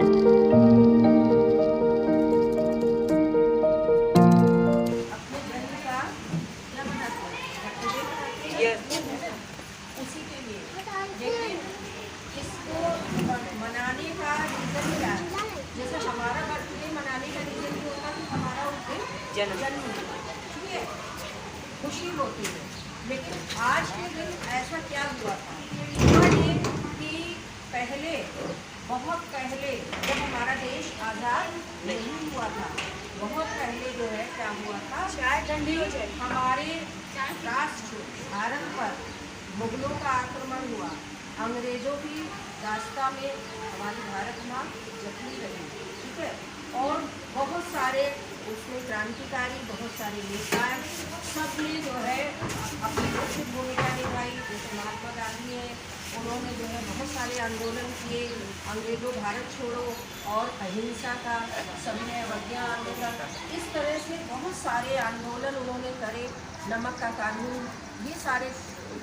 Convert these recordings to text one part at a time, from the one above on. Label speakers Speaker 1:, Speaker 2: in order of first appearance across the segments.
Speaker 1: उसी के लिए, लेकिन इसको मनाने का रीज़न क्या है? जैसे हमारा बर्थडे मनाने का रीज़न ये होता है कि हमारा उस दिन जन्म हुआ, ठीक है, खुशी होती है। लेकिन आज के दिन ऐसा क्या हुआ था? हुआ ये कि पहले, बहुत पहले, जब हमारा देश आज़ाद नहीं हुआ था, बहुत पहले जो है क्या हुआ था, हमारे राष्ट्र भारत पर मुगलों का आक्रमण हुआ, अंग्रेजों की दास्ता में हमारी भारत माँ जकड़ी रही, ठीक है। और बहुत सारे उसमें क्रांतिकारी, बहुत सारे नेता, सबने जो है अपनी मुख्य भूमिका निभाई। जैसे महात्मा गांधी हैं, उन्होंने जो है बहुत सारे आंदोलन किए, अंग्रेजों भारत छोड़ो और अहिंसा का सविनय अवज्ञा आंदोलन, इस तरह से बहुत सारे आंदोलन उन्होंने करे, नमक का कानून, ये सारे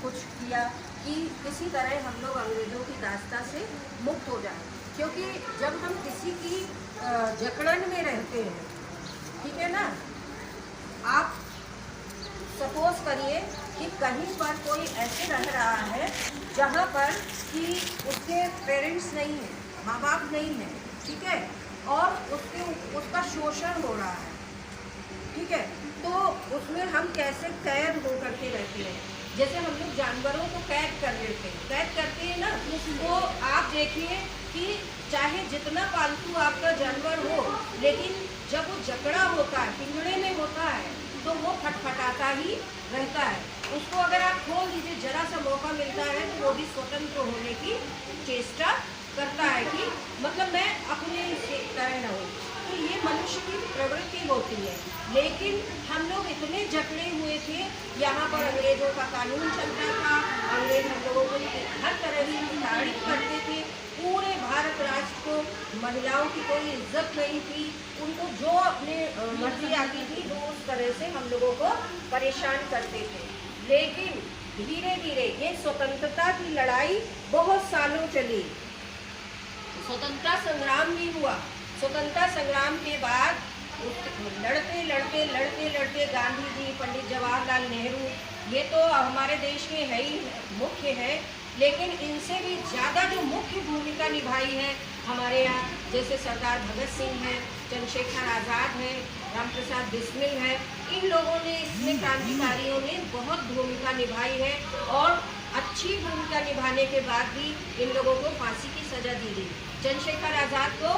Speaker 1: कुछ किया कि किसी तरह हम लोग अंग्रेज़ों की दास्ता से मुक्त हो जाए। क्योंकि जब हम किसी की जकड़न में रहते हैं, ठीक है ना, आप सपोज करिए कि कहीं पर कोई ऐसे रह रहा है जहाँ पर कि उसके पेरेंट्स नहीं हैं, माँ बाप नहीं हैं, ठीक है, और उसका शोषण हो रहा है, ठीक है, तो उसमें हम कैसे कैद हो करके रहते हैं। जैसे हम लोग जानवरों को कैद कर लेते हैं, कैद करते हैं ना, तो आप देखिए कि चाहे जितना पालतू आपका जानवर हो, लेकिन जब वो जकड़ा होता है, पिंजड़े में होता है, तो वो फटफटाता ही रहता है। उसको अगर आप खोल दीजिए, जरा सा मौका मिलता है तो वो भी स्वतंत्र होने की चेष्टा करता है कि मतलब मैं अपने से तरह रहूं। तो ये मनुष्य की प्रवृत्ति होती है। लेकिन हम लोग इतने जकड़े हुए थे, यहाँ पर अंग्रेजों का कानून चलता था, अंग्रेज हम लोगों को हर तरह से प्रताड़ित करते थे। पूरे भारत राष्ट्र को महिलाओं की कोई इज्जत नहीं थी, उनको जो अपने मर्जी आती थी वो उस तरह से हम लोगों को परेशान करते थे। लेकिन धीरे धीरे ये स्वतंत्रता की लड़ाई बहुत सालों चली, स्वतंत्रता संग्राम भी हुआ। स्वतंत्रता संग्राम के बाद लड़ते लड़ते लड़ते लड़ते गांधी जी, पंडित जवाहरलाल नेहरू, ये तो हमारे देश में है ही, मुख्य है, लेकिन इनसे भी ज़्यादा जो मुख्य भूमिका निभाई है हमारे यहाँ, जैसे सरदार भगत सिंह हैं, चंद्रशेखर आज़ाद हैं, रामप्रसाद बिस्मिल है, इन लोगों ने, इसमें क्रांतिकारियों ने बहुत भूमिका निभाई है। और अच्छी भूमिका निभाने के बाद भी इन लोगों को फांसी की सज़ा दी गई। चंद्रशेखर आज़ाद को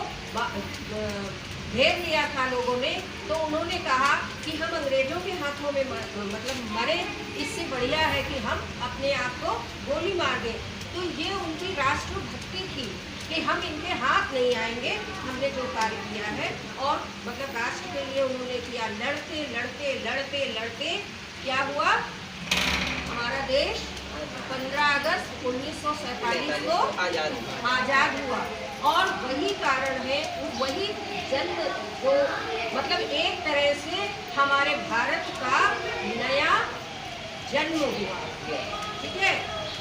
Speaker 1: घेर लिया था लोगों ने, तो उन्होंने कहा कि हम अंग्रेजों के हाथों में मतलब मरे, इससे बढ़िया है कि हम अपने आप को गोली मार दें। तो ये उनकी राष्ट्रभक्ति थी कि हम इनके हाथ नहीं आएंगे, हमने जो कार्य किया है, और मतलब राष्ट्र के लिए उन्होंने किया। लड़ते लड़ते लड़ते लड़ते क्या हुआ, हमारा देश 15 अगस्त 1947 को आज़ाद हुआ। और वही कारण है, वही जन्म जो मतलब एक तरह से हमारे भारत का नया जन्म हुआ, ठीक है,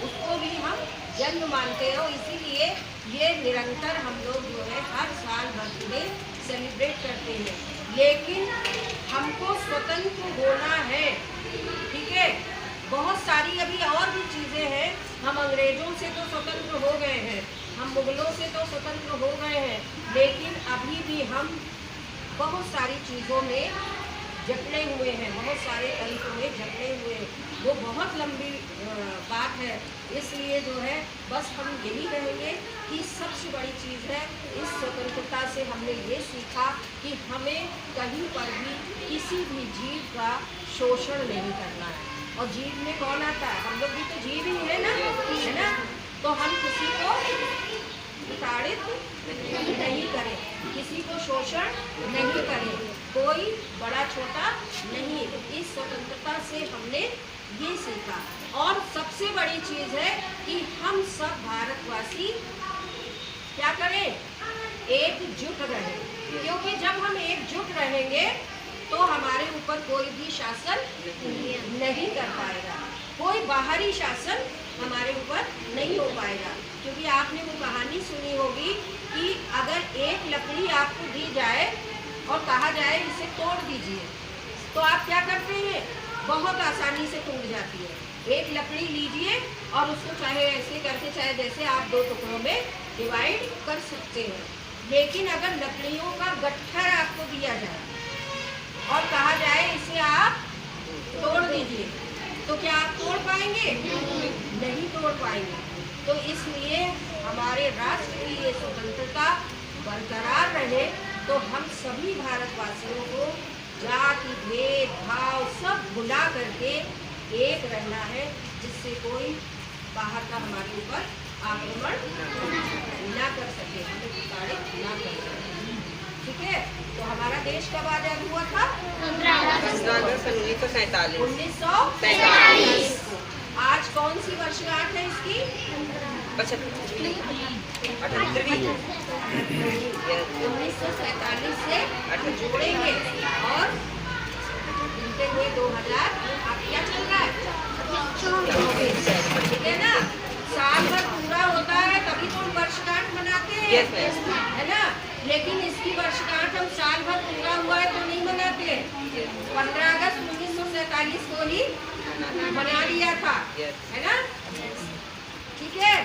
Speaker 1: उसको भी हम जन्म मानते हैं। और इसीलिए ये निरंतर हम लोग जो है हर साल बर्थडे सेलिब्रेट करते हैं। लेकिन हमको स्वतंत्र होना है, ठीक है। बहुत सारी अभी और भी चीज़ें हैं, हम अंग्रेज़ों से तो स्वतंत्र हो गए हैं, हम मुगलों से तो स्वतंत्र हो गए हैं, लेकिन अभी भी हम बहुत सारी चीज़ों में जकड़े हुए हैं, बहुत सारे तंत्र में जकड़े हुए हैं। वो बहुत लंबी बात है, इसलिए जो है बस हम यही कहेंगे कि सबसे बड़ी चीज़ है, इस स्वतंत्रता से हमने ये सीखा कि हमें कहीं पर भी किसी भी जीव का शोषण नहीं करना है। और जीव में कौन आता है, हम लोग भी तो जीव ही है ना, तो हम किसी को प्रताड़ित नहीं करें, किसी को शोषण नहीं करें, कोई बड़ा छोटा नहीं। इस स्वतंत्रता से हमने ये सीखा। और सबसे बड़ी चीज़ है कि हम सब भारतवासी क्या करें, एकजुट रहें, क्योंकि जब हम एकजुट रहेंगे तो हमारे ऊपर कोई भी शासन नहीं कर पाएगा, कोई बाहरी शासन हमारे ऊपर नहीं हो पाएगा। क्योंकि आपने वो कहानी सुनी होगी कि अगर एक दीजिए। तो आप क्या करते हैं, बहुत आसानी से टूट जाती है। एक लकड़ी लीजिए और उसको चाहे ऐसे करके, चाहे जैसे आप 2 टुकड़ों में डिवाइड कर सकते हैं। लेकिन अगर लकड़ियों का गट्ठर आपको दिया जाए और कहा जाए इसे आप तोड़ दीजिए, तो क्या आप तोड़ पाएंगे? नहीं तोड़ पाएंगे। तो इसलिए हमारे राष्ट्र की ये स्वतंत्रता बरकरार रहे, तो हम सभी भारतवासियों को जाति भेदभाव सब भुला करके एक रहना है, जिससे कोई बाहर का हमारे ऊपर आक्रमण ना कर सके, हमें प्रताड़ित ना कर सके। ठीक है। तो हमारा देश कब आजाद हुआ था?
Speaker 2: 1947।
Speaker 1: 1947 को। आज कौन सी वर्षगांठ है इसकी?
Speaker 2: 78वीं।
Speaker 1: 1947 से जोड़ेंगे और गिनते हुए 2000। अब क्या चल रहा है? ठीक है ना। साल भर पूरा होता है तभी तो हम वर्षगांठ मनाते हैं, है ना। लेकिन इसकी वर्षगांठ हम साल भर पूरा हुआ है तो नहीं मनाते। 15 अगस्त 1947 को ही मना लिया था, है ना। ठीक है।